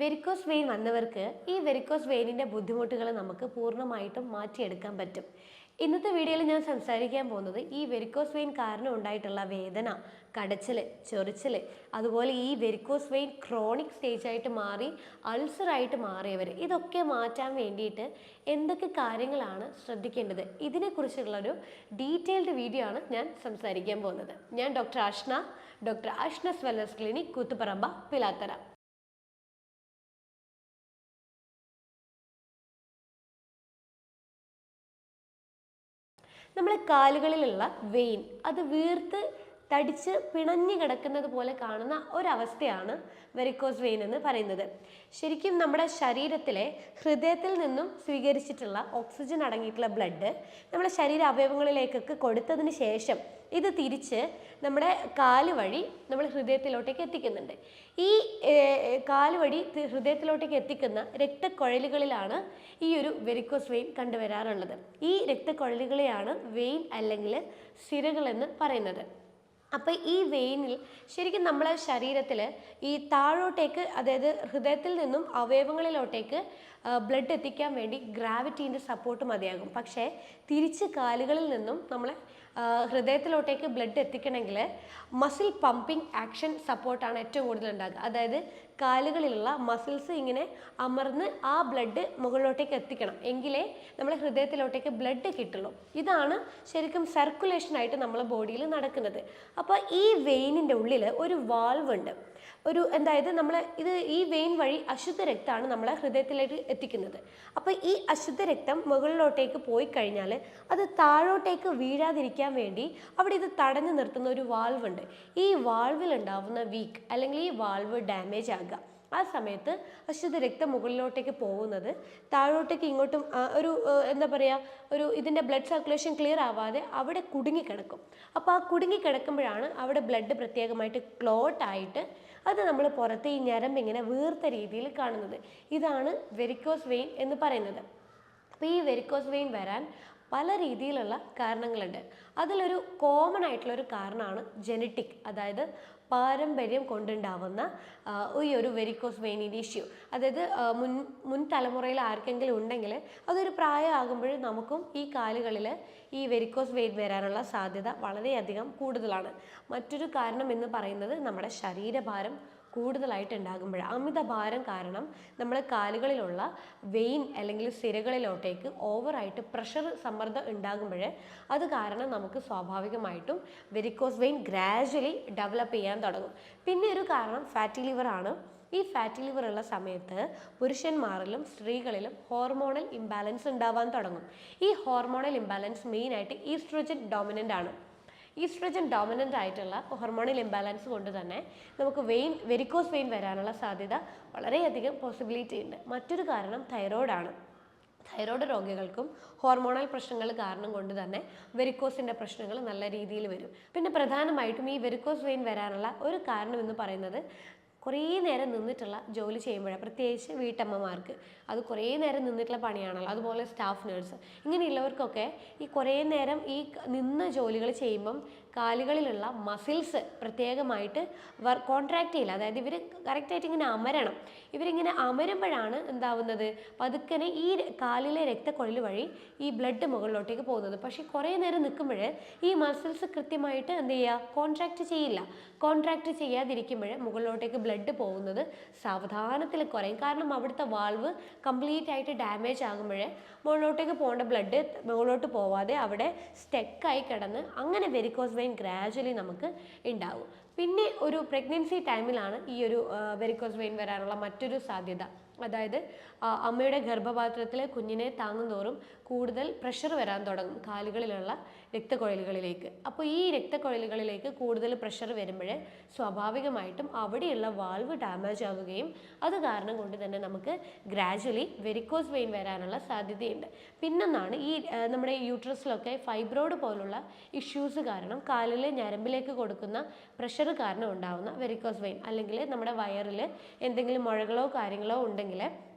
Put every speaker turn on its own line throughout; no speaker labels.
Varicose vein വന്നവർക്ക് ഈ varicose വെയിനിൻ്റെ ബുദ്ധിമുട്ടുകൾ നമുക്ക് പൂർണ്ണമായിട്ടും മാറ്റിയെടുക്കാൻ പറ്റും. ഇന്നത്തെ വീഡിയോയിൽ ഞാൻ സംസാരിക്കാൻ പോകുന്നത് ഈ വെരിക്കോസ് വെയിൻ കാരണം ഉണ്ടായിട്ടുള്ള വേദന, കടച്ചിൽ, ചൊറിച്ചിൽ, അതുപോലെ ഈ വെരിക്കോസ് വെയിൻ ക്രോണിക് സ്റ്റേജായിട്ട് മാറി അൾസറായിട്ട് മാറിയവർ, ഇതൊക്കെ മാറ്റാൻ വേണ്ടിയിട്ട് എന്തൊക്കെ കാര്യങ്ങളാണ് ശ്രദ്ധിക്കേണ്ടത്, ഇതിനെക്കുറിച്ചുള്ളൊരു ഡീറ്റെയിൽഡ് വീഡിയോ ആണ് ഞാൻ സംസാരിക്കാൻ പോകുന്നത്. ഞാൻ doctor Ashna's wellness clinic, Koothuparamba, Pilathara. നമ്മളെ കാലുകളിലുള്ള വെയിൻ അത് വീർത്ത് തടിച്ച് പിണഞ്ഞു കിടക്കുന്നത് പോലെ കാണുന്ന ഒരവസ്ഥയാണ് വെരിക്കോസ് വെയിൻ എന്ന് പറയുന്നത്. ശരിക്കും നമ്മുടെ ശരീരത്തിലെ ഹൃദയത്തിൽ നിന്നും സ്വീകരിച്ചിട്ടുള്ള ഓക്സിജൻ അടങ്ങിയിട്ടുള്ള ബ്ലഡ് നമ്മുടെ ശരീര അവയവങ്ങളിലേക്കൊക്കെ കൊടുത്തതിന് ശേഷം ഇത് തിരിച്ച് നമ്മുടെ കാല് വഴി നമ്മൾ ഹൃദയത്തിലോട്ടേക്ക് എത്തിക്കുന്നുണ്ട്. ഈ കാല് വഴി ഹൃദയത്തിലോട്ടേക്ക് എത്തിക്കുന്ന രക്തക്കുഴലുകളിലാണ് ഈ ഒരു വെരിക്കോസ് വെയിൻ കണ്ടുവരാറുള്ളത്. ഈ രക്തക്കുഴലുകളെയാണ് വെയിൻ അല്ലെങ്കിൽ സിരകൾ എന്ന് പറയുന്നത്. അപ്പോൾ ഈ വെയിനിൽ ശരിക്കും നമ്മളെ ശരീരത്തിൽ ഈ താഴോട്ടേക്ക്, അതായത് ഹൃദയത്തിൽ നിന്നും അവയവങ്ങളിലോട്ടേക്ക് ബ്ലഡ് എത്തിക്കാൻ വേണ്ടി ഗ്രാവിറ്റീൻ്റെ സപ്പോർട്ട് മതിയാകും. പക്ഷേ തിരിച്ച് കാലുകളിൽ നിന്നും നമ്മളെ ഹൃദയത്തിലോട്ടേക്ക് ബ്ലഡ് എത്തിക്കണമെങ്കിൽ മസിൽ പമ്പിങ് ആക്ഷൻ സപ്പോർട്ടാണ് ഏറ്റവും കൂടുതൽ ഉണ്ടാകുക. അതായത് കാലുകളിലുള്ള മസിൽസ് ഇങ്ങനെ അമർന്ന് ആ ബ്ലഡ് മുകളിലോട്ടേക്ക് എത്തിക്കണം, എങ്കിലേ നമ്മളെ ഹൃദയത്തിലോട്ടേക്ക് ബ്ലഡ് കിട്ടുള്ളൂ. ഇതാണ് ശരിക്കും സർക്കുലേഷനായിട്ട് നമ്മളെ ബോഡിയിൽ നടക്കുന്നത്. അപ്പോൾ ഈ വെയിനിൻ്റെ ഉള്ളിൽ ഒരു വാൾവ് ഉണ്ട്. അതായത് ഈ വെയിൻ വഴി അശുദ്ധ രക്തമാണ് നമ്മളെ ഹൃദയത്തിലേക്ക് എത്തിക്കുന്നത്. അപ്പോൾ ഈ അശുദ്ധ രക്തം മുകളിലോട്ടേക്ക് പോയി കഴിഞ്ഞാൽ അത് താഴോട്ടേക്ക് വീഴാതിരിക്കാൻ വേണ്ടി അവിടെ ഇത് തടഞ്ഞു നിർത്തുന്ന ഒരു വാൾവ് ഉണ്ട്. ഈ വാൾവിൽ ഉണ്ടാവുന്ന വീക്ക് അല്ലെങ്കിൽ ഈ വാൾവ് ഡാമേജ് ആകുക, ആ സമയത്ത് അശുദ്ധ രക്തം മുകളിലോട്ടേക്ക് പോകുന്നത് താഴോട്ടേക്ക് ഇങ്ങോട്ടും ഇതിൻ്റെ ബ്ലഡ് സർക്കുലേഷൻ ക്ലിയർ ആവാതെ അവിടെ കുടുങ്ങിക്കിടക്കും. അപ്പോൾ ആ കുടുങ്ങിക്കിടക്കുമ്പോഴാണ് അവിടെ ബ്ലഡ് പ്രത്യേകമായിട്ട് ക്ലോട്ടായിട്ട് അത് നമ്മൾ പുറത്ത് ഈ ഞരമ്പ് ഇങ്ങനെ വീർത്ത രീതിയിൽ കാണുന്നത്. ഇതാണ് വെരിക്കോസ് വെയിൻ എന്ന് പറയുന്നത്. അപ്പോൾ ഈ വെരിക്കോസ് വെയിൻ വരാൻ പല രീതിയിലുള്ള കാരണങ്ങളുണ്ട്. അതിലൊരു കോമൺ ആയിട്ടുള്ളൊരു കാരണമാണ് ജനറ്റിക്, അതായത് പാരമ്പര്യം കൊണ്ടുണ്ടാവുന്ന ഈ ഒരു വെരിക്കോസ് വെയിനിൻ്റെ ഇഷ്യൂ. അതായത് മുൻ തലമുറയിൽ ആർക്കെങ്കിലും ഉണ്ടെങ്കിൽ അതൊരു പ്രായമാകുമ്പോൾ നമുക്കും ഈ കാലുകളിൽ ഈ വെരിക്കോസ് വെയിൻ വരാനുള്ള സാധ്യത വളരെയധികം കൂടുതലാണ്. മറ്റൊരു കാരണം എന്ന് പറയുന്നത് നമ്മുടെ ശരീരഭാരം കൂടുതലായിട്ട് ഉണ്ടാകുമ്പോഴാണ്. അമിതഭാരം കാരണം നമ്മുടെ കാലുകളിലുള്ള വെയിൻ അല്ലെങ്കിൽ സിരകളിലോട്ടേക്ക് ഓവറായിട്ട് സമ്മർദ്ദം ഉണ്ടാകുമ്പോൾ അത് കാരണം നമുക്ക് സ്വാഭാവികമായിട്ടും വെരിക്കോസ് വെയിൻ ഗ്രാജ്വലി ഡെവലപ്പ് ചെയ്യാൻ തുടങ്ങും. പിന്നെ ഒരു കാരണം ഫാറ്റി ലിവർ ആണ്. ഈ ഫാറ്റി ലിവർ ഉള്ള സമയത്ത് പുരുഷന്മാരിലും സ്ത്രീകളിലും ഹോർമോണൽ ഇംബാലൻസ് ഉണ്ടാവാൻ തുടങ്ങും. ഈ ഹോർമോണൽ ഇംബാലൻസ് മെയിനായിട്ട് ഈസ്ട്രോജൻ ഡോമിനൻ്റ് ആണ്. ഈസ്ട്രോജൻ ഡോമിനൻ്റ് ആയിട്ടുള്ള ഹോർമോണൽ ഇംബാലൻസ് കൊണ്ട് തന്നെ നമുക്ക് വെരിക്കോസ് വെയിൻ വരാനുള്ള സാധ്യത വളരെയധികം പോസിബിലിറ്റി ഉണ്ട്. മറ്റൊരു കാരണം തൈറോയ്ഡാണ്. തൈറോയ്ഡ് രോഗികൾക്കും ഹോർമോണൽ പ്രശ്നങ്ങൾ കാരണം കൊണ്ട് തന്നെ വെരിക്കോസിൻ്റെ പ്രശ്നങ്ങൾ നല്ല രീതിയിൽ വരും. പിന്നെ പ്രധാനമായിട്ടും ഈ വെരിക്കോസ് വെയിൻ വരാനുള്ള ഒരു കാരണം എന്ന് പറയുന്നത് കുറേ നേരം നിന്നിട്ടുള്ള ജോലി ചെയ്യുമ്പോഴാണ്. പ്രത്യേകിച്ച് വീട്ടമ്മമാർക്ക് അത് കുറേ നേരം നിന്നിട്ടുള്ള പണിയാണല്ലോ. അതുപോലെ സ്റ്റാഫ് നേഴ്സ്, ഇങ്ങനെയുള്ളവർക്കൊക്കെ ഈ കുറേ നേരം ഈ നിന്ന ജോലികൾ ചെയ്യുമ്പം കാലുകളിലുള്ള മസിൽസ് പ്രത്യേകമായിട്ട് കോൺട്രാക്ട് ചെയ്യില്ല. അതായത് ഇവർ കറക്റ്റായിട്ട് ഇങ്ങനെ അമരണം. ഇവരിങ്ങനെ അമരുമ്പോഴാണ് എന്താവുന്നത്, പതുക്കനെ ഈ കാലിലെ രക്തക്കൊഴൽ വഴി ഈ ബ്ലഡ് മുകളിലോട്ടേക്ക് പോകുന്നത്. പക്ഷേ കുറേ നേരം നിൽക്കുമ്പോൾ ഈ മസിൽസ് കൃത്യമായിട്ട് എന്ത് ചെയ്യുക, കോൺട്രാക്ട് ചെയ്യില്ല. കോൺട്രാക്ട് ചെയ്യാതിരിക്കുമ്പോൾ മുകളിലോട്ടേക്ക് ബ്ലഡ് പോകുന്നത് സാവധാനത്തിൽ കുറയും. കാരണം അവിടുത്തെ വാൾവ് കംപ്ലീറ്റ് ആയിട്ട് ഡാമേജ് ആകുമ്പോൾ മുകളിലോട്ടേക്ക് പോകേണ്ട ബ്ലഡ് മുകളിലോട്ട് പോവാതെ അവിടെ സ്റ്റക്കായി കിടന്ന് അങ്ങനെ വെരിക്കോസ് വെയിൻ ഗ്രാജ്വലി നമുക്ക് ഉണ്ടാവും. പിന്നെ ഒരു പ്രഗ്നൻസി ടൈമിലാണ് ഈ ഒരു വെരിക്കോസ് വെയിൻ വരാനുള്ള മറ്റൊരു സാധ്യത. അതായത് അമ്മയുടെ ഗർഭപാത്രത്തിലെ കുഞ്ഞിനെ താങ്ങുന്തോറും കൂടുതൽ പ്രഷർ വരാൻ തുടങ്ങും കാലുകളിലുള്ള രക്തക്കുഴലുകളിലേക്ക്. അപ്പോൾ ഈ രക്തക്കുഴലുകളിലേക്ക് കൂടുതൽ പ്രഷർ വരുമ്പോൾ സ്വാഭാവികമായിട്ടും അവിടെയുള്ള വാൾവ് ഡാമേജ് ആവുകയും അത് കാരണം കൊണ്ട് തന്നെ നമുക്ക് ഗ്രാജ്വലി വെരിക്കോസ് വെയിൻ വരാനുള്ള സാധ്യതയുണ്ട്. പിന്നൊന്നാണ് ഈ നമ്മുടെ യൂട്രസിലൊക്കെ ഫൈബ്രോയിഡ് പോലുള്ള ഇഷ്യൂസ് കാരണം കാലിലെ ഞരമ്പിലേക്ക് കൊടുക്കുന്ന പ്രഷർ കാരണം ഉണ്ടാവുന്ന വെരിക്കോസ് വെയിൻ, അല്ലെങ്കിൽ നമ്മുടെ വയറിൽ എന്തെങ്കിലും മുഴകളോ കാര്യങ്ങളോ ഉണ്ടെങ്കിൽ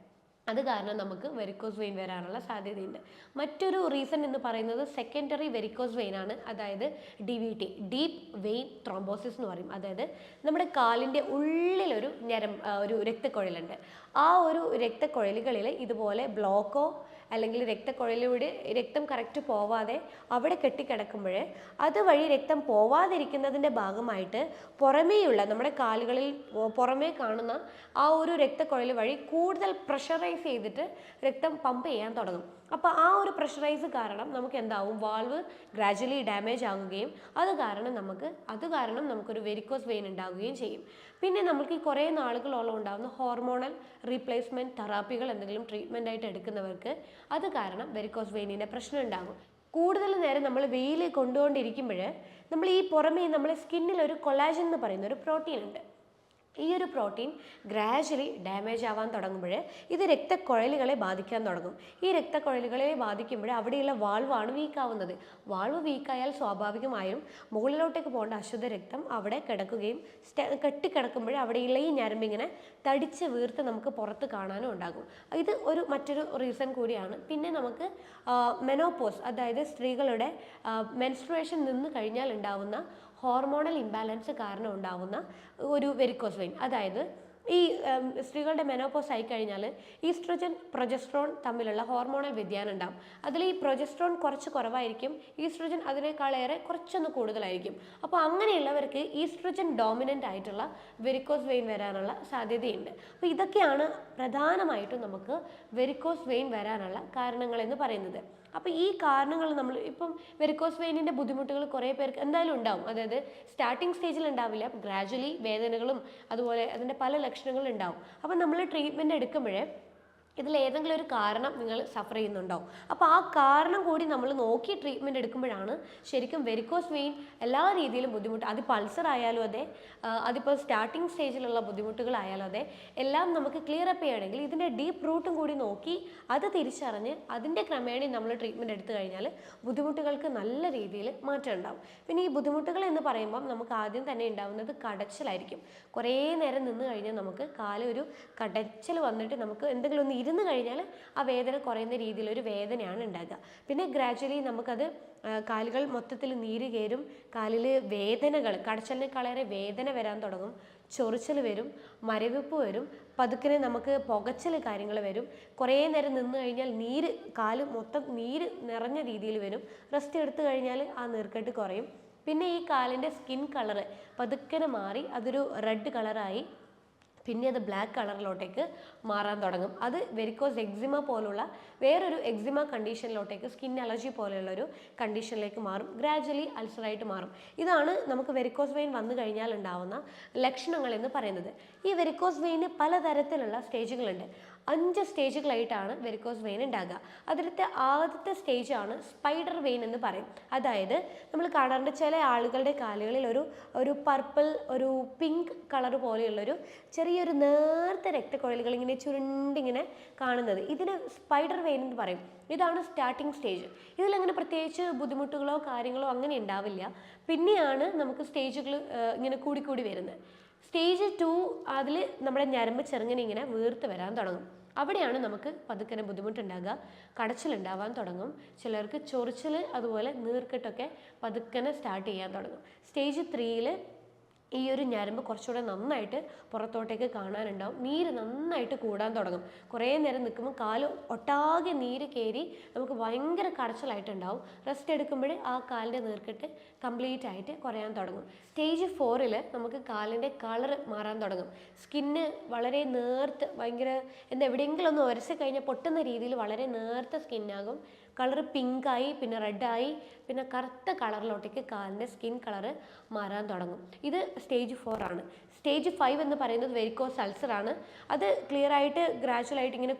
അത് കാരണം നമുക്ക് വെരിക്കോസ് വെയിൻ വരാനുള്ള സാധ്യതയുണ്ട്. മറ്റൊരു റീസൺ എന്ന് പറയുന്നത് സെക്കൻഡറി വെരിക്കോസ് വെയിൻ ആണ്. അതായത് DVT, ഡീപ്പ് വെയിൻ ത്രോംബോസിസ് എന്ന് പറയും. അതായത് നമ്മുടെ കാലിൻ്റെ ഉള്ളിലൊരു ഒരു രക്തക്കുഴലുണ്ട്. ആ ഒരു രക്തക്കുഴലുകളിൽ ഇതുപോലെ ബ്ലോക്കോ അല്ലെങ്കിൽ രക്തക്കുഴലിലൂടെ രക്തം കറക്റ്റ് പോവാതെ അവിടെ കെട്ടിക്കിടക്കുമ്പോൾ അതുവഴി രക്തം പോവാതിരിക്കുന്നതിൻ്റെ ഭാഗമായിട്ട് പുറമേയുള്ള നമ്മുടെ കാലുകളിൽ പുറമേ കാണുന്ന ആ ഒരു രക്തക്കുഴൽ വഴി കൂടുതൽ പ്രഷറൈസ് ചെയ്തിട്ട് രക്തം പമ്പ് ചെയ്യാൻ തുടങ്ങും. അപ്പോൾ ആ ഒരു പ്രഷറൈസ് കാരണം നമുക്ക് എന്താവും, വാൾവ് ഗ്രാജുവലി ഡാമേജ് ആകുകയും അത് കാരണം നമുക്കൊരു വെരിക്കോസ് വെയിൻ ഉണ്ടാവുകയും ചെയ്യും. പിന്നെ നമുക്ക് ഈ കുറേ നാളുകളോളം ഉണ്ടാകുന്ന ഹോർമോണൽ റീപ്ലേസ്മെൻറ്റ് തെറാപ്പികൾ എന്തെങ്കിലും ട്രീറ്റ്മെൻ്റ് ആയിട്ട് എടുക്കുന്നവർക്ക് അത് കാരണം വെരിക്കോസ് വെയിനിൻ്റെ പ്രശ്നം ഉണ്ടാകും. കൂടുതൽ നേരം നമ്മൾ വെയിൽ കൊണ്ടുകൊണ്ടിരിക്കുമ്പോൾ നമ്മൾ ഈ പുറമേ നമ്മളെ സ്കിന്നിൽ ഒരു കൊളാജൻ എന്ന് പറയുന്ന ഒരു പ്രോട്ടീൻ ഉണ്ട്. ഈ ഒരു പ്രോട്ടീൻ ഗ്രാജുവലി ഡാമേജ് ആവാൻ തുടങ്ങുമ്പോൾ ഇത് രക്തക്കുഴലുകളെ ബാധിക്കാൻ തുടങ്ങും. ഈ രക്തക്കുഴലുകളെ ബാധിക്കുമ്പോൾ അവിടെയുള്ള വാൾവാണ് വീക്കാവുന്നത്. വാൾവ് വീക്കായാൽ സ്വാഭാവികമായും മുകളിലോട്ടേക്ക് പോകേണ്ട അശുദ്ധ രക്തം അവിടെ കിടക്കുകയും കെട്ടിക്കിടക്കുമ്പോൾ അവിടെയുള്ള ഈ ഞരമ്പിങ്ങനെ തടിച്ച് വീർത്ത് നമുക്ക് പുറത്ത് കാണാനും ഉണ്ടാകും. ഇത് മറ്റൊരു റീസൺ കൂടിയാണ്. പിന്നെ നമുക്ക് മെനോപോസ്, അതായത് സ്ത്രീകളുടെ മെൻസ്ട്രുവേഷൻ നിന്ന് കഴിഞ്ഞാൽ ഉണ്ടാവുന്ന ഹോർമോണൽ ഇംബാലൻസ് കാരണം ഉണ്ടാവുന്ന ഒരു വെരിക്കോസ് വെയിൻ. അതായത് ഈ സ്ത്രീകളുടെ മെനോപോസ് ആയിക്കഴിഞ്ഞാൽ ഈസ്ട്രോജൻ പ്രൊജസ്ട്രോൺ തമ്മിലുള്ള ഹോർമോണൽ വ്യതിയാനം ഉണ്ടാകും. അതിൽ ഈ പ്രൊജസ്ട്രോൺ കുറച്ച് കുറവായിരിക്കും, ഈസ്ട്രോജൻ അതിനേക്കാളേറെ കുറച്ചൊന്ന് കൂടുതലായിരിക്കും. അപ്പോൾ അങ്ങനെയുള്ളവർക്ക് ഈസ്ട്രോജൻ ഡോമിനൻ്റ് ആയിട്ടുള്ള വെരിക്കോസ് വെയിൻ വരാനുള്ള സാധ്യതയുണ്ട്. അപ്പോൾ ഇതൊക്കെയാണ് പ്രധാനമായിട്ടും നമുക്ക് വെരിക്കോസ് വെയിൻ വരാനുള്ള കാരണങ്ങളെന്ന് പറയുന്നത്. അപ്പോൾ ഈ കാരണങ്ങൾ നമ്മൾ ഇപ്പം വെരിക്കോസ് വെയിനിൻ്റെ ബുദ്ധിമുട്ടുകൾ കുറേ പേർക്ക് എന്തായാലും ഉണ്ടാവും. അതായത് സ്റ്റാർട്ടിങ് സ്റ്റേജിൽ ഉണ്ടാവില്ല, ഗ്രാജുവലി വേദനകളും അതുപോലെ അതിൻ്റെ പല ലക്ഷണങ്ങളും ഉണ്ടാവും. അപ്പം നമ്മൾ ട്രീറ്റ്മെൻറ്റ് എടുക്കുമ്പോൾ ഇതിലേതെങ്കിലും ഒരു കാരണം നിങ്ങൾ സഫർ ചെയ്യുന്നുണ്ടോ, അപ്പോൾ ആ കാരണം കൂടി നമ്മൾ നോക്കി ട്രീറ്റ്മെൻറ്റ് എടുക്കുമ്പോഴാണ് ശരിക്കും വെരിക്കോസ് വെയിൻ എല്ലാ രീതിയിലും ബുദ്ധിമുട്ട്, അതിപ്പോൾ അൾസർ ആയാലും അതെ, അതിപ്പോൾ സ്റ്റാർട്ടിങ് സ്റ്റേജിലുള്ള ബുദ്ധിമുട്ടുകളായാലും അതെ, എല്ലാം നമുക്ക് ക്ലിയർ അപ്പ് ചെയ്യണമെങ്കിൽ ഇതിൻ്റെ ഡീപ്പ് റൂട്ടും കൂടി നോക്കി അത് തിരിച്ചറിഞ്ഞ് അതിൻ്റെ ക്രമേണ നമ്മൾ ട്രീറ്റ്മെൻറ്റ് എടുത്തു കഴിഞ്ഞാൽ ബുദ്ധിമുട്ടുകൾക്ക് നല്ല രീതിയിൽ മാറ്റം ഉണ്ടാവും. പിന്നെ ഈ ബുദ്ധിമുട്ടുകൾ എന്ന് പറയുമ്പം നമുക്ക് ആദ്യം തന്നെ ഉണ്ടാകുന്നത് കടച്ചിലായിരിക്കും. കുറേ നേരം നിന്ന് കഴിഞ്ഞാൽ നമുക്ക് ഒരു കടച്ചിൽ വന്നിട്ട് നമുക്ക് എന്തെങ്കിലും ഒന്ന് ഇരുന്ന് കഴിഞ്ഞാൽ ആ വേദന കുറയുന്ന രീതിയിലൊരു വേദനയാണ് ഉണ്ടാകുക. പിന്നെ ഗ്രാജുവലി നമുക്കത് കാലുകൾ മൊത്തത്തിൽ നീര് കയറും, കാലിൽ വേദനകൾ, കടച്ചലിനേക്കാളേറെ വേദന വരാൻ തുടങ്ങും, ചൊറിച്ചൽ വരും, മരവിപ്പ് വരും, പതുക്കിനെ നമുക്ക് പുകച്ചൽ കാര്യങ്ങൾ വരും. കുറേ നേരം നിന്ന് കഴിഞ്ഞാൽ കാല് മൊത്തം നീര് നിറഞ്ഞ രീതിയിൽ വരും. റെസ്റ്റ് എടുത്തു കഴിഞ്ഞാൽ ആ നീർക്കെട്ട് കുറയും. പിന്നെ ഈ കാലിൻ്റെ സ്കിൻ കളറ് പതുക്കനെ മാറി അതൊരു റെഡ് കളറായി പിന്നെ അത് ബ്ലാക്ക് കളറിലോട്ടേക്ക് മാറാൻ തുടങ്ങും. അത് വെരിക്കോസ് എക്സിമ പോലുള്ള വേറൊരു എക്സിമ കണ്ടീഷനിലോട്ടേക്ക്, സ്കിൻ അലർജി പോലെയുള്ളൊരു കണ്ടീഷനിലേക്ക് മാറും. ഗ്രാജുവലി അൾസറായിട്ട് മാറും. ഇതാണ് നമുക്ക് വെരിക്കോസ് വെയിൻ വന്നു കഴിഞ്ഞാൽ ഉണ്ടാവുന്ന ലക്ഷണങ്ങൾ എന്ന് പറയുന്നത്. ഈ വെരിക്കോസ് വെയിന് പലതരത്തിലുള്ള സ്റ്റേജുകളുണ്ട്. 5 സ്റ്റേജുകളായിട്ടാണ് വെരിക്കോസ് വെയിൻ ഉണ്ടാകുക. അതിലത്തെ ആദ്യത്തെ സ്റ്റേജാണ് സ്പൈഡർ വെയിൻ എന്ന് പറയും. അതായത് നമ്മൾ കാണാറുണ്ട് ചില ആളുകളുടെ കാലുകളിൽ ഒരു പർപ്പിൾ, ഒരു പിങ്ക് കളർ പോലെയുള്ളൊരു ചെറിയൊരു നേർത്ത രക്തക്കുഴലുകൾ ഇങ്ങനെ ചുരുണ്ടിങ്ങനെ കാണുന്നത്. ഇതിന് സ്പൈഡർ വെയിൻ എന്ന് പറയും. ഇതാണ് സ്റ്റാർട്ടിങ് സ്റ്റേജ്. ഇതിലങ്ങനെ പ്രത്യേകിച്ച് ബുദ്ധിമുട്ടുകളോ കാര്യങ്ങളോ അങ്ങനെ ഉണ്ടാവില്ല. പിന്നെയാണ് നമുക്ക് സ്റ്റേജുകൾ ഇങ്ങനെ കൂടിക്കൂടി വരുന്നത്. സ്റ്റേജ് 2 അതിൽ നമ്മുടെ ഞരമ്പ് ചെറുങ്ങനെ ഇങ്ങനെ വീർത്ത് വരാൻ തുടങ്ങും. അവിടെയാണ് നമുക്ക് പതുക്കനെ ബുദ്ധിമുട്ടുണ്ടാകുക, കടച്ചിലുണ്ടാവാൻ തുടങ്ങും, ചിലർക്ക് ചൊറിച്ചിൽ അതുപോലെ നീർക്കെട്ടൊക്കെ പതുക്കനെ സ്റ്റാർട്ട് ചെയ്യാൻ തുടങ്ങും. സ്റ്റേജ് 3ൽ ഈ ഒരു ഞരമ്പ് കുറച്ചുകൂടെ നന്നായിട്ട് പുറത്തോട്ടേക്ക് കാണാനുണ്ടാവും, നീര് നന്നായിട്ട് കൂടാൻ തുടങ്ങും. കുറേ നേരം നിൽക്കുമ്പോൾ കാല് ഒട്ടാകെ നീര് കയറി നമുക്ക് ഭയങ്കര കടച്ചിലായിട്ടുണ്ടാവും. റെസ്റ്റ് എടുക്കുമ്പോൾ ആ കാലിൻ്റെ നീർക്കെട്ട് കംപ്ലീറ്റ് ആയിട്ട് കുറയാൻ തുടങ്ങും. സ്റ്റേജ് 4ൽ നമുക്ക് കാലിൻ്റെ കളർ മാറാൻ തുടങ്ങും. സ്കിന്ന് വളരെ നേർത്ത് ഭയങ്കര എവിടെയെങ്കിലും ഒന്ന് ഉരച്ച് കഴിഞ്ഞാൽ പൊട്ടുന്ന രീതിയിൽ വളരെ നേർത്ത സ്കിന്നാകും. കളർ പിങ്കായി, പിന്നെ റെഡായി, പിന്നെ കറുത്ത കളറിലോട്ടേക്ക് കാലിൻ്റെ സ്കിൻ കളറ് മാറാൻ തുടങ്ങും. ഇത് സ്റ്റേജ് 4 ആണ്. സ്റ്റേജ് 5 എന്ന് പറയുന്നത് വെരിക്കോസ് അൾസർ ആണ്. അത് ക്ലിയറായിട്ട് ഗ്രാജുവലായിട്ട് ഇങ്ങനെ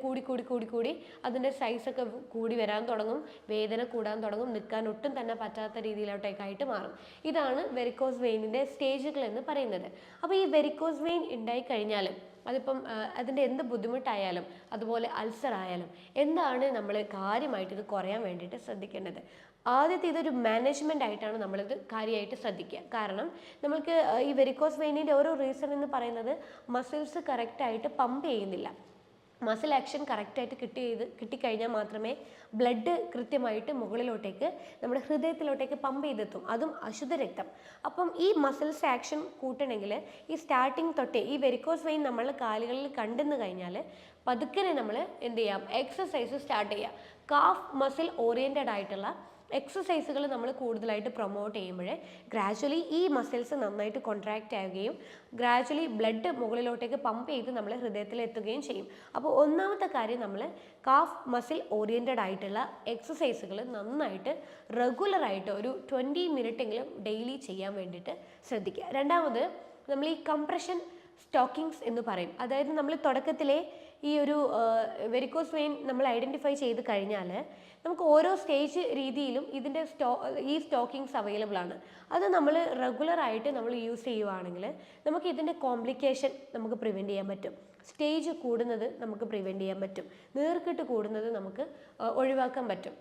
കൂടി അതിൻ്റെ സൈസൊക്കെ കൂടി വരാൻ തുടങ്ങും, വേദന കൂടാൻ തുടങ്ങും, നിൽക്കാൻ ഒട്ടും തന്നെ പറ്റാത്ത രീതിയിലോട്ടേക്കായിട്ട് മാറും. ഇതാണ് വെരിക്കോസ് വെയിനിൻ്റെ സ്റ്റേജുകൾ എന്ന് പറയുന്നത്. അപ്പോൾ ഈ വെരിക്കോസ് വെയിൻ ഉണ്ടായിക്കഴിഞ്ഞാൽ അതിപ്പം അതിൻ്റെ എന്ത് ബുദ്ധിമുട്ടായാലും അതുപോലെ അൾസർ ആയാലും എന്താണ് നമ്മൾ കാര്യമായിട്ട് ഇത് കുറയാൻ വേണ്ടിയിട്ട് ശ്രദ്ധിക്കേണ്ടത്? ആദ്യത്തെ ഇതൊരു മാനേജ്മെൻ്റ് ആയിട്ടാണ് നമ്മളിത് കാര്യമായിട്ട് ശ്രദ്ധിക്കുക. കാരണം നമ്മൾക്ക് ഈ വെരിക്കോസ് വെയിനിൻ്റെ ഓരോ റീസൺ എന്ന് പറയുന്നത് മസിൽസ് കറക്റ്റായിട്ട് പമ്പ് ചെയ്യുന്നില്ല. മസിൽ ആക്ഷൻ കറക്റ്റായിട്ട് കിട്ടിക്കഴിഞ്ഞാൽ മാത്രമേ ബ്ലഡ് കൃത്യമായിട്ട് മുകളിലോട്ടേക്ക് നമ്മുടെ ഹൃദയത്തിലോട്ടേക്ക് പമ്പ് ചെയ്തെത്തും, അതും അശുദ്ധ രക്തം. അപ്പം ഈ മസിൽസ് ആക്ഷൻ കൂട്ടണമെങ്കിൽ ഈ സ്റ്റാർട്ടിങ് തൊട്ടേ ഈ വെരിക്കോസ് വെയിൻ നമ്മൾ കാലുകളിൽ കണ്ടെന്ന് കഴിഞ്ഞാൽ പതുക്കനെ നമ്മൾ എന്ത് ചെയ്യാം, എക്സസൈസ് സ്റ്റാർട്ട് ചെയ്യുക. കാഫ് മസിൽ ഓറിയൻറ്റഡ് ആയിട്ടുള്ള എക്സസൈസുകൾ നമ്മൾ കൂടുതലായിട്ട് പ്രൊമോട്ട് ചെയ്യുമ്പോൾ ഗ്രാജ്വലി ഈ മസിൽസ് നന്നായിട്ട് കോൺട്രാക്റ്റ് ആവുകയും ഗ്രാജ്വലി ബ്ലഡ് മുകളിലോട്ടേക്ക് പമ്പ് ചെയ്ത് നമ്മൾ ഹൃദയത്തിൽ എത്തുകയും ചെയ്യും. അപ്പോൾ ഒന്നാമത്തെ കാര്യം, നമ്മൾ കാഫ് മസിൽ ഓറിയൻറ്റഡ് ആയിട്ടുള്ള എക്സസൈസുകൾ നന്നായിട്ട് റെഗുലറായിട്ട് ഒരു 20 മിനിറ്റെങ്കിലും ഡെയിലി ചെയ്യാൻ വേണ്ടിയിട്ട് ശ്രദ്ധിക്കുക. രണ്ടാമത്, നമ്മൾ ഈ കംപ്രഷൻ സ്റ്റോക്കിങ്സ് എന്ന് പറയും. അതായത് നമ്മൾ തുടക്കത്തിലെ ഈ ഒരു വെരിക്കോസ് വെയിൻ നമ്മൾ ഐഡൻറ്റിഫൈ ചെയ്ത് കഴിഞ്ഞാൽ നമുക്ക് ഓരോ സ്റ്റേജ് രീതിയിലും ഇതിൻ്റെ ഈ സ്റ്റോക്കിങ്സ് അവൈലബിൾ ആണ്. അത് നമ്മൾ റെഗുലറായിട്ട് നമ്മൾ യൂസ് ചെയ്യുവാണെങ്കിൽ നമുക്ക് ഇതിൻ്റെ കോംപ്ലിക്കേഷൻ നമുക്ക് പ്രിവെൻറ്റ് ചെയ്യാൻ പറ്റും. സ്റ്റേജ് കൂടുന്നത് നമുക്ക് പ്രിവെൻറ്റ് ചെയ്യാൻ പറ്റും. നീർക്കെട്ട് കൂടുന്നത് നമുക്ക് ഒഴിവാക്കാൻ പറ്റും.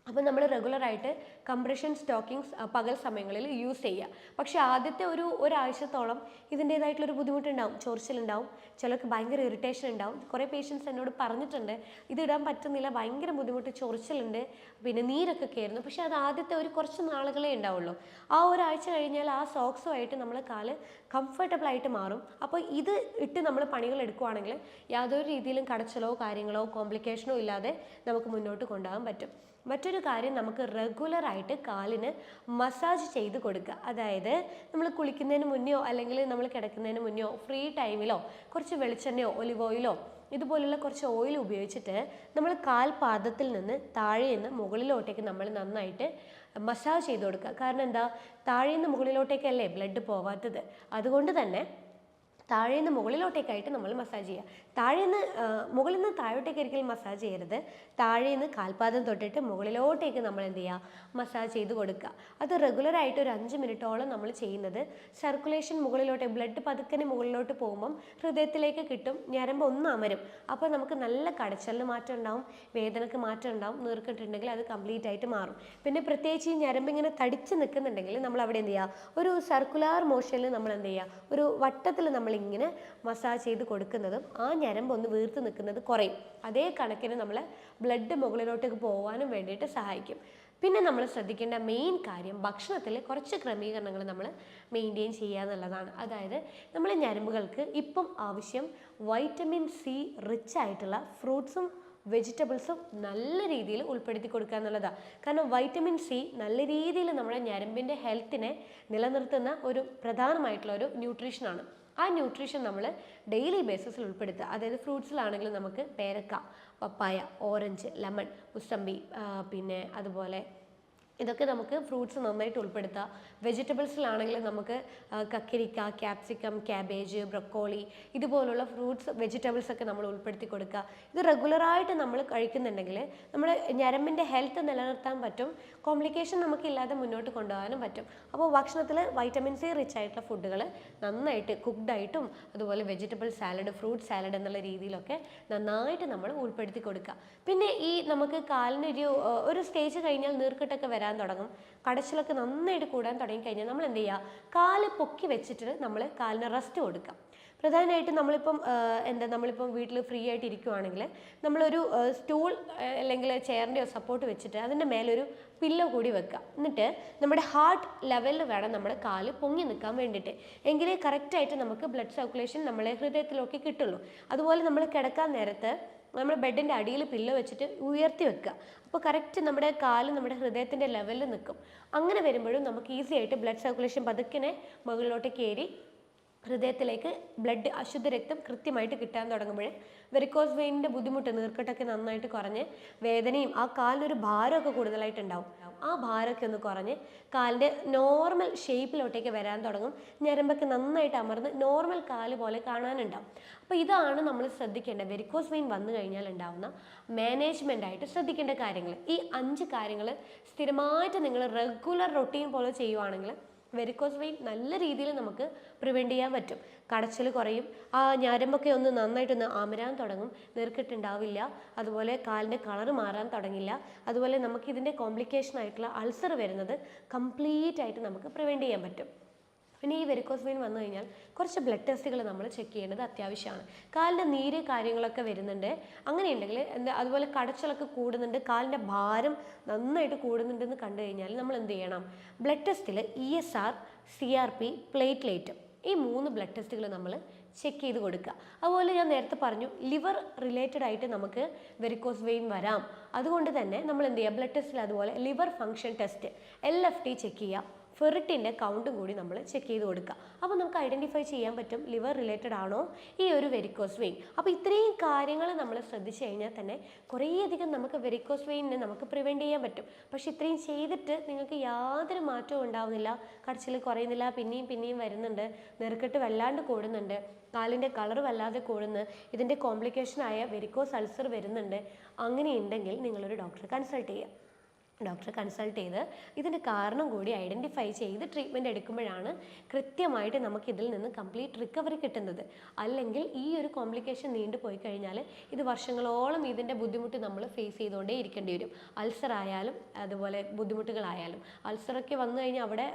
അപ്പം നമ്മൾ റെഗുലറായിട്ട് കംപ്രഷൻ സ്റ്റോക്കിങ്സ് പകൽ സമയങ്ങളിൽ യൂസ് ചെയ്യുക. പക്ഷേ ആദ്യത്തെ ഒരാഴ്ചത്തോളം ഇതിൻ്റേതായിട്ടുള്ളൊരു ബുദ്ധിമുട്ടുണ്ടാവും, ചൊറിച്ചിലുണ്ടാവും, ചിലർക്ക് ഭയങ്കര ഇറിറ്റേഷൻ ഉണ്ടാവും. കുറേ പേഷ്യൻസ് എന്നോട് പറഞ്ഞിട്ടുണ്ട് ഇത് ഇടാൻ പറ്റുന്നില്ല, ഭയങ്കര ബുദ്ധിമുട്ട്, ചൊറിച്ചിലുണ്ട്, പിന്നെ നീരൊക്കെ കയറുന്നു. പക്ഷേ അത് ആദ്യത്തെ കുറച്ച് നാളുകളേ ഉണ്ടാവുള്ളൂ. ആ ഒരാഴ്ച കഴിഞ്ഞാൽ ആ സോക്സുമായിട്ട് നമ്മൾ കാല് കംഫർട്ടബിൾ ആയിട്ട് മാറും. അപ്പോൾ ഇത് ഇട്ട് നമ്മൾ പണികൾ എടുക്കുകയാണെങ്കിൽ യാതൊരു രീതിയിലും കടച്ചിലോ കാര്യങ്ങളോ കോംപ്ലിക്കേഷനോ ഇല്ലാതെ നമുക്ക് മുന്നോട്ട് കൊണ്ടുപോകാൻ പറ്റും. മറ്റൊരു കാര്യം, നമുക്ക് റെഗുലറായിട്ട് കാലിന് മസാജ് ചെയ്ത് കൊടുക്കുക. അതായത് നമ്മൾ കുളിക്കുന്നതിന് മുന്നെയോ അല്ലെങ്കിൽ നമ്മൾ കിടക്കുന്നതിന് മുന്നെയോ ഫ്രീ ടൈമിലോ കുറച്ച് വെളിച്ചെണ്ണയോ ഒലിവ് ഓയിലോ ഇതുപോലുള്ള കുറച്ച് ഓയിൽ ഉപയോഗിച്ചിട്ട് നമ്മൾ കാൽപാദത്തിൽ നിന്ന് താഴെ നിന്ന് മുകളിലോട്ടേക്ക് നമ്മൾ നന്നായിട്ട് മസാജ് ചെയ്ത് കൊടുക്കുക. കാരണം എന്താ, താഴെ നിന്ന് മുകളിലോട്ടേക്കല്ലേ ബ്ലഡ് പോവാത്തത്. അതുകൊണ്ട് തന്നെ താഴെ നിന്ന് മുകളിലോട്ടേക്കായിട്ട് നമ്മൾ മസാജ് ചെയ്യുക. മുകളിൽ നിന്ന് താഴോട്ടേക്ക് ഒരിക്കലും മസാജ് ചെയ്യരുത്. താഴെ നിന്ന് കാൽപാദം തൊട്ടിട്ട് മുകളിലോട്ടേക്ക് നമ്മൾ എന്ത് ചെയ്യുക, മസാജ് ചെയ്ത് കൊടുക്കുക. അത് റെഗുലറായിട്ട് ഒരു 5 മിനിറ്റോളം നമ്മൾ ചെയ്യുന്നത് സർക്കുലേഷൻ മുകളിലോട്ട്, ബ്ലഡ് പതുക്കനെ മുകളിലോട്ട് പോകുമ്പം ഹൃദയത്തിലേക്ക് കിട്ടും, ഞരമ്പ് ഒന്ന് അമരും. അപ്പോൾ നമുക്ക് നല്ല കടച്ചലിന് മാറ്റം ഉണ്ടാവും, വേദനക്ക് മാറ്റം ഉണ്ടാവും, നീർക്കെട്ടുണ്ടെങ്കിൽ അത് കംപ്ലീറ്റ് ആയിട്ട് മാറും. പിന്നെ പ്രത്യേകിച്ച് ഈ ഞരമ്പ് ഇങ്ങനെ തടിച്ച് നിൽക്കുന്നുണ്ടെങ്കിൽ നമ്മൾ അവിടെ എന്ത് ചെയ്യുക, ഒരു സർക്കുലാർ മോഷനിൽ നമ്മൾ എന്ത് ചെയ്യുക, ഒരു വട്ടത്തിൽ നമ്മൾ ഇങ്ങനെ മസാജ് ചെയ്ത് കൊടുക്കുന്നതും ആ ഞരമ്പ് ഒന്ന് വീർത്ത് നിൽക്കുന്നത് കുറയും. അതേ കണക്കിന് നമ്മൾ ബ്ലഡ് മുകളിലോട്ടേക്ക് പോകാനും വേണ്ടിയിട്ട് സഹായിക്കും. പിന്നെ നമ്മൾ ശ്രദ്ധിക്കേണ്ട മെയിൻ കാര്യം, ഭക്ഷണത്തിൽ കുറച്ച് ക്രമീകരണങ്ങൾ നമ്മൾ മെയിൻറ്റെയിൻ ചെയ്യുക എന്നുള്ളതാണ്. അതായത് നമ്മൾ ഞരമ്പുകൾക്ക് ഇപ്പം ആവശ്യം വൈറ്റമിൻ സി റിച്ച് ആയിട്ടുള്ള ഫ്രൂട്ട്സും വെജിറ്റബിൾസും നല്ല രീതിയിൽ ഉൾപ്പെടുത്തി കൊടുക്കുക എന്നുള്ളതാണ്. കാരണം വൈറ്റമിൻ സി നല്ല രീതിയിൽ നമ്മുടെ ഞരമ്പിൻ്റെ ഹെൽത്തിനെ നിലനിർത്തുന്ന ഒരു പ്രധാനമായിട്ടുള്ള ഒരു ന്യൂട്രീഷനാണ്. ആ ന്യൂട്രീഷൻ നമ്മൾ ഡെയിലി ബേസിസിൽ ഉൾപ്പെടുത്തുക. അതായത് ഫ്രൂട്ട്സിലാണെങ്കിൽ നമുക്ക് പേരക്ക, പപ്പായ, ഓറഞ്ച്, ലെമൺ, മുസമ്പി, പിന്നെ അതുപോലെ ഇതൊക്കെ നമുക്ക് ഫ്രൂട്ട്സ് നന്നായിട്ട് ഉൾപ്പെടുത്തുക. വെജിറ്റബിൾസിലാണെങ്കിൽ നമുക്ക് കക്കിരിക്ക, ക്യാപ്സിക്കം, ക്യാബേജ്, ബ്രൊക്കോളി ഇതുപോലുള്ള ഫ്രൂട്ട്സ് വെജിറ്റബിൾസ് ഒക്കെ നമ്മൾ ഉൾപ്പെടുത്തി കൊടുക്കുക. ഇത് റെഗുലറായിട്ട് നമ്മൾ കഴിക്കുന്നുണ്ടെങ്കിൽ നമ്മൾ ഞരമ്പിൻ്റെ ഹെൽത്ത് നിലനിർത്താൻ പറ്റും, കോംപ്ലിക്കേഷൻ നമുക്കില്ലാതെ മുന്നോട്ട് കൊണ്ടുപോകാനും പറ്റും. അപ്പോൾ ഭക്ഷണത്തിൽ വൈറ്റമിൻ സി റിച്ച് ആയിട്ടുള്ള ഫുഡുകൾ നന്നായിട്ട് കുക്ക്ഡായിട്ടും അതുപോലെ വെജിറ്റബിൾ സാലഡ്, ഫ്രൂട്ട് സാലഡ് എന്നുള്ള രീതിയിലൊക്കെ നന്നായിട്ട് നമ്മൾ ഉൾപ്പെടുത്തി കൊടുക്കുക. പിന്നെ ഈ നമുക്ക് കാലിനൊരു ഒരു സ്റ്റേജ് കഴിഞ്ഞാൽ നീർക്കെട്ടൊക്കെ വരാൻ തുടങ്ങും, കടച്ചിലൊക്കെ നന്നായിട്ട് കൂടാൻ തുടങ്ങിക്കഴിഞ്ഞാൽ നമ്മൾ എന്ത് ചെയ്യുക, കാല് പൊക്കി വെച്ചിട്ട് നമ്മൾ കാലിന് റെസ്റ്റ് കൊടുക്കാം. പ്രധാനമായിട്ടും നമ്മളിപ്പം വീട്ടിൽ ഫ്രീ ആയിട്ട് ഇരിക്കുവാണെങ്കിൽ നമ്മളൊരു സ്റ്റൂൾ അല്ലെങ്കിൽ ചെയറിൻ്റെയോ സപ്പോർട്ട് വെച്ചിട്ട് അതിൻ്റെ മേലൊരു പില്ലോ കൂടി വെക്കുക. എന്നിട്ട് നമ്മുടെ ഹാർട്ട് ലെവലിൽ വേണം നമ്മുടെ കാല് പൊങ്ങി നിൽക്കാൻ വേണ്ടിയിട്ട്. എങ്കിലേ കറക്റ്റായിട്ട് നമുക്ക് ബ്ലഡ് സർക്കുലേഷൻ നമ്മളെ ഹൃദയത്തിലൊക്കെ കിട്ടുള്ളൂ. അതുപോലെ നമ്മൾ കിടക്കാൻ നേരത്ത് നമ്മൾ ബെഡിൻ്റെ അടിയിൽ പില്ലോ വെച്ചിട്ട് ഉയർത്തി വെക്കുക. അപ്പോൾ കറക്റ്റ് നമ്മുടെ കാല് നമ്മുടെ ഹൃദയത്തിൻ്റെ ലെവലിൽ നിൽക്കും. അങ്ങനെ വരുമ്പോഴും നമുക്ക് ഈസി ആയിട്ട് ബ്ലഡ് സർക്കുലേഷൻ പതുക്കനെ മുകളിലോട്ട് കയറി ഹൃദയത്തിലേക്ക് ബ്ലഡ്, അശുദ്ധ രക്തം കൃത്യമായിട്ട് കിട്ടാൻ തുടങ്ങുമ്പോൾ വെരിക്കോസ് വെയിനിൻ്റെ ബുദ്ധിമുട്ട്, നീർക്കെട്ടൊക്കെ നന്നായിട്ട് കുറഞ്ഞ് വേദനയും ആ കാലിനൊരു ഭാരമൊക്കെ കൂടുതലായിട്ടുണ്ടാവും. ആ ഭാരമൊക്കെ ഒന്ന് കുറഞ്ഞ് കാലിൻ്റെ നോർമൽ ഷേപ്പിലോട്ടേക്ക് വരാൻ തുടങ്ങും. ഞരമ്പൊക്കെ നന്നായിട്ട് അമർന്ന് നോർമൽ കാല് പോലെ കാണാനുണ്ടാവും. അപ്പോൾ ഇതാണ് നമ്മൾ ശ്രദ്ധിക്കേണ്ടത്. വെരിക്കോസ് വെയിൻ വന്നു കഴിഞ്ഞാൽ ഉണ്ടാവുന്ന മാനേജ്മെൻ്റായിട്ട് ശ്രദ്ധിക്കേണ്ട കാര്യങ്ങൾ. ഈ 5 കാര്യങ്ങൾ സ്ഥിരമായിട്ട് നിങ്ങൾ റെഗുലർ റൊട്ടീൻ പോലെ ചെയ്യുവാണെങ്കിൽ വെരിക്കോസ് വെയിൻ നല്ല രീതിയിൽ നമുക്ക് പ്രിവെൻറ്റ് ചെയ്യാൻ പറ്റും. കടച്ചിൽ കുറയും, ആ ഞരമ്പൊക്കെ ഒന്ന് നന്നായിട്ടൊന്ന് അമരാൻ തുടങ്ങും, നീർക്കെട്ടുണ്ടാവില്ല, അതുപോലെ കാലിൻ്റെ കളറ് മാറാൻ തുടങ്ങില്ല. അതുപോലെ നമുക്ക് ഇതിൻ്റെ കോംപ്ലിക്കേഷൻ ആയിട്ടുള്ള അൾസർ വരുന്നത് കംപ്ലീറ്റ് ആയിട്ട് നമുക്ക് പ്രിവെൻറ്റ് ചെയ്യാൻ പറ്റും. പിന്നെ ഈ വെരിക്കോസ് വെയിൻ വന്നു കഴിഞ്ഞാൽ കുറച്ച് ബ്ലഡ് ടെസ്റ്റുകൾ നമ്മൾ ചെക്ക് ചെയ്യേണ്ടത് അത്യാവശ്യമാണ്. കാലിൻ്റെ നീര് കാര്യങ്ങളൊക്കെ വരുന്നുണ്ട്, അങ്ങനെയുണ്ടെങ്കിൽ അതുപോലെ കടച്ചിലൊക്കെ കൂടുന്നുണ്ട്, കാലിൻ്റെ ഭാരം നന്നായിട്ട് കൂടുന്നുണ്ടെന്ന് കണ്ടു കഴിഞ്ഞാൽ നമ്മൾ എന്ത് ചെയ്യണം? ബ്ലഡ് ടെസ്റ്റിൽ ESR, CRP, പ്ലേറ്റ്ലേറ്റ് ഈ 3 ബ്ലഡ് ടെസ്റ്റുകൾ നമ്മൾ ചെക്ക് ചെയ്ത് കൊടുക്കുക. അതുപോലെ ഞാൻ നേരത്തെ പറഞ്ഞു ലിവർ റിലേറ്റഡ് ആയിട്ട് നമുക്ക് വെരിക്കോസ് വെയിൻ വരാം. അതുകൊണ്ട് തന്നെ നമ്മൾ എന്ത് ചെയ്യുക? ബ്ലഡ് ടെസ്റ്റിൽ അതുപോലെ liver function test LFT check ചെയ്യുക, ഫെറിറ്റിൻ്റെ കൗണ്ടും കൂടി നമ്മൾ ചെക്ക് ചെയ്ത് കൊടുക്കുക. അപ്പോൾ നമുക്ക് ഐഡൻറ്റിഫൈ ചെയ്യാൻ പറ്റും ലിവർ റിലേറ്റഡ് ആണോ ഈ ഒരു വെരിക്കോസ് വെയിൻ. അപ്പോൾ ഇത്രയും കാര്യങ്ങൾ നമ്മൾ ശ്രദ്ധിച്ചു കഴിഞ്ഞാൽ തന്നെ കുറേയധികം നമുക്ക് വെരിക്കോസ് വെയിനിനെ നമുക്ക് പ്രിവെൻറ്റ് ചെയ്യാൻ പറ്റും. പക്ഷേ ഇത്രയും ചെയ്തിട്ട് നിങ്ങൾക്ക് യാതൊരു മാറ്റവും ഉണ്ടാവുന്നില്ല, കടച്ചിൽ കുറയുന്നില്ല, പിന്നെയും വരുന്നുണ്ട്, നെറുക്കെട്ട് വല്ലാണ്ട് കൂടുന്നുണ്ട്, കാലിൻ്റെ കളർ വല്ലാതെ കൂടുന്നു, ഇതിൻ്റെ കോംപ്ലിക്കേഷനായ വെരിക്കോസ് അൾസർ വരുന്നുണ്ട്, അങ്ങനെയുണ്ടെങ്കിൽ നിങ്ങളൊരു ഡോക്ടറെ കൺസൾട്ട് ചെയ്യുക. ഡോക്ടറെ കൺസൾട്ട് ചെയ്ത് ഇതിൻ്റെ കാരണം കൂടി ഐഡൻറ്റിഫൈ ചെയ്ത് ട്രീറ്റ്മെൻറ്റ് എടുക്കുമ്പോഴാണ് കൃത്യമായിട്ട് നമുക്ക് ഇതിൽ നിന്ന് കംപ്ലീറ്റ് റിക്കവറി കിട്ടുന്നത്. അല്ലെങ്കിൽ ഈ ഒരു കോംപ്ലിക്കേഷൻ നീണ്ടു പോയി കഴിഞ്ഞാൽ ഇത് വർഷങ്ങളോളം ഇതിൻ്റെ ബുദ്ധിമുട്ട് നമ്മൾ ഫേസ് ചെയ്തുകൊണ്ടേ ഇരിക്കേണ്ടി വരും. അൾസർ ആയാലും അതുപോലെ ബുദ്ധിമുട്ടുകളായാലും. അൾസറൊക്കെ വന്നു കഴിഞ്ഞാൽ അവിടെ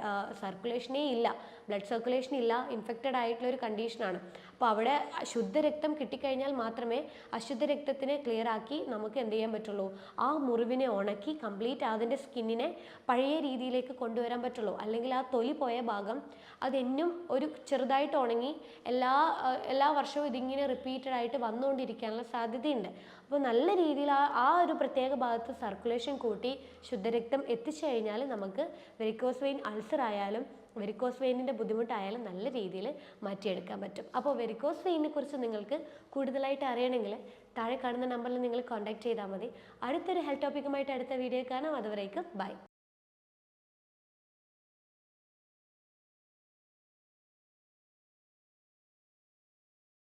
സർക്കുലേഷനേ ഇല്ല, ബ്ലഡ് സർക്കുലേഷൻ ഇല്ല, ഇൻഫെക്റ്റഡ് ആയിട്ടുള്ള ഒരു കണ്ടീഷനാണ്. അപ്പോൾ അവിടെ ശുദ്ധരക്തം കിട്ടിക്കഴിഞ്ഞാൽ മാത്രമേ അശുദ്ധ രക്തത്തിനെ ക്ലിയർ ആക്കി നമുക്ക് എന്ത് ചെയ്യാൻ പറ്റുള്ളൂ? ആ മുറിവിനെ ഉണക്കി കംപ്ലീറ്റ് അതിൻ്റെ സ്കിന്നിനെ പഴയ രീതിയിലേക്ക് കൊണ്ടുവരാൻ പറ്റുള്ളൂ. അല്ലെങ്കിൽ ആ തൊലി പോയ ഭാഗം അതെന്നും ഒരു ചെറുതായിട്ട് ഉണങ്ങി എല്ലാ വർഷവും ഇതിങ്ങനെ റിപ്പീറ്റഡ് ആയിട്ട് വന്നുകൊണ്ടിരിക്കാനുള്ള സാധ്യതയുണ്ട്. അപ്പോൾ നല്ല രീതിയിൽ ആ ഒരു പ്രത്യേക ഭാഗത്ത് സർക്കുലേഷൻ കൂട്ടി ശുദ്ധരക്തം എത്തിച്ചു കഴിഞ്ഞാൽ നമുക്ക് വെരിക്കോസ് വെയിൻ അൾസർ ആയാലും വെരിക്കോസ് വെയിനിൻ്റെ ബുദ്ധിമുട്ടായാലും നല്ല രീതിയിൽ മാറ്റിയെടുക്കാൻ പറ്റും. അപ്പോൾ വെരിക്കോസ് വെയിനെ കുറിച്ച് നിങ്ങൾക്ക് കൂടുതലായിട്ട് അറിയണമെങ്കിൽ താഴെ കാണുന്ന നമ്പറിൽ നിങ്ങൾ കോൺടാക്ട് ചെയ്താൽ മതി. അടുത്തൊരു ഹെൽത്ത് ടോപ്പിക്കുമായിട്ട് അടുത്ത വീഡിയോ കാണാം. അതുവരേക്കും ബൈ.